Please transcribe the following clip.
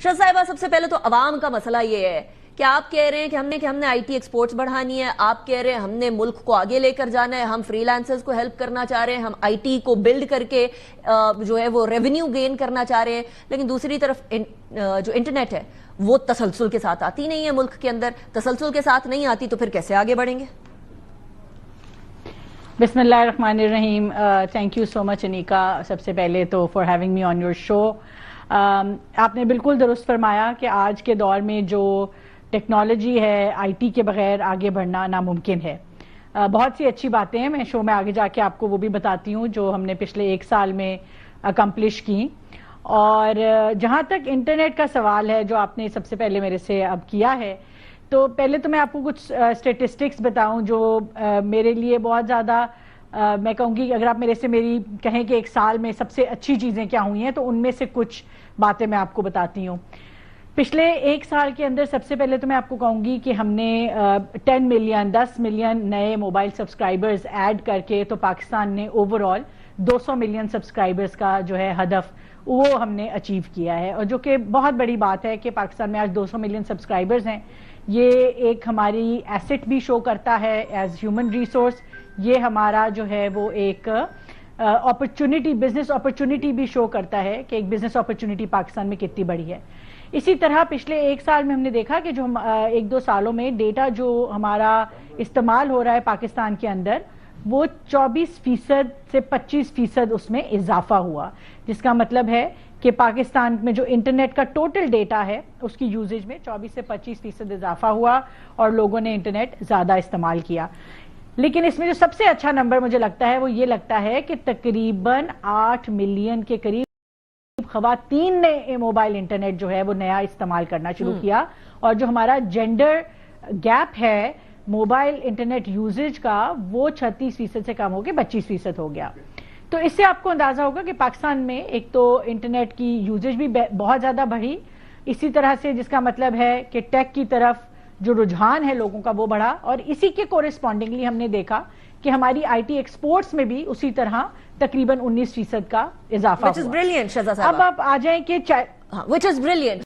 شاہ صاحبہ، سب سے پہلے تو عوام کا مسئلہ یہ ہے کہ آپ کہہ رہے ہیں کہ ہم نے آئی ٹی ایکسپورٹس بڑھانی ہے، آپ کہہ رہے ہیں ہم نے ملک کو آگے لے کر جانا ہے، ہم فری لانسرز کو ہیلپ کرنا چاہ رہے ہیں، ہم آئی ٹی کو بلڈ کر کے جو ہے وہ ریونیو گین کرنا چاہ رہے ہیں، لیکن دوسری طرف جو انٹرنیٹ ہے وہ تسلسل کے ساتھ آتی نہیں ہے ملک کے اندر، تسلسل کے ساتھ نہیں آتی تو پھر کیسے آگے بڑھیں گے؟ بسم اللہ الرحمن الرحیم. تھینک یو سو مچ انیکا، سب سے پہلے تو for having me on your show. آپ نے بالکل درست فرمایا کہ آج کے دور میں جو ٹیکنالوجی ہے، آئی ٹی کے بغیر آگے بڑھنا ناممکن ہے. بہت سی اچھی باتیں ہیں، میں شو میں آگے جا کے آپ کو وہ بھی بتاتی ہوں جو ہم نے پچھلے ایک سال میں اکمپلش کی. اور جہاں تک انٹرنیٹ کا سوال ہے جو آپ نے سب سے پہلے میرے سے اب کیا ہے، تو پہلے تو میں آپ کو کچھ اسٹیٹسٹکس بتاؤں جو میرے لیے بہت زیادہ میں کہوں گی، اگر آپ میرے سے میری کہیں کہ ایک سال میں سب سے اچھی چیزیں کیا ہوئی ہیں تو ان میں سے کچھ باتیں میں آپ کو بتاتی ہوں. پچھلے ایک سال کے اندر سب سے پہلے تو میں آپ کو کہوں گی کہ ہم نے 10 ملین نئے موبائل سبسکرائبرز ایڈ کر کے تو پاکستان نے اوور آل 200 ملین سبسکرائبرز کا جو ہے ہدف وہ ہم نے اچیو کیا ہے، اور جو کہ بہت بڑی بات ہے کہ پاکستان میں آج 200 ملین سبسکرائبرز ہیں. یہ ایک ہماری ایسٹ بھی شو کرتا ہے ایز ہیومن ریسورس. یہ ہمارا جو ہے وہ ایک اپرچونٹی، بزنس اپرچونٹی بھی شو کرتا ہے کہ ایک بزنس اپرچونٹی پاکستان میں کتنی بڑی ہے. اسی طرح پچھلے ایک سال میں ہم نے دیکھا کہ جو ہم ایک دو سالوں میں ڈیٹا جو ہمارا استعمال ہو رہا ہے پاکستان کے اندر، وہ 24% سے 25% اس میں اضافہ ہوا، جس کا مطلب ہے کہ پاکستان میں جو انٹرنیٹ کا ٹوٹل ڈیٹا ہے اس کی یوزیج میں 24 سے 25% اضافہ ہوا اور لوگوں نے انٹرنیٹ زیادہ استعمال کیا. لیکن اس میں جو سب سے اچھا نمبر مجھے لگتا ہے وہ یہ لگتا ہے کہ تقریباً 8 ملین کے قریب خواتین نے موبائل انٹرنیٹ جو ہے وہ نیا استعمال کرنا شروع کیا، اور جو ہمارا جینڈر گیپ ہے موبائل انٹرنیٹ یوزیج کا وہ 36% سے کم ہو کے 25% ہو گیا. تو اس سے آپ کو اندازہ ہوگا کہ پاکستان میں ایک تو انٹرنیٹ کی یوزیج بھی بہت زیادہ بڑھی، اسی طرح سے جس کا مطلب ہے کہ ٹیک کی طرف جو رجحان ہے لوگوں کا وہ بڑھا، اور اسی کے کورسپونڈنگلی ہم نے دیکھا کہ ہماری آئی ٹی ایکسپورٹس میں بھی اسی طرح تقریباً 19% کا اضافہ ہوا. Which is brilliant, شہزاد صاحبہ. اب آپ آ جائیں کہ which is brilliant.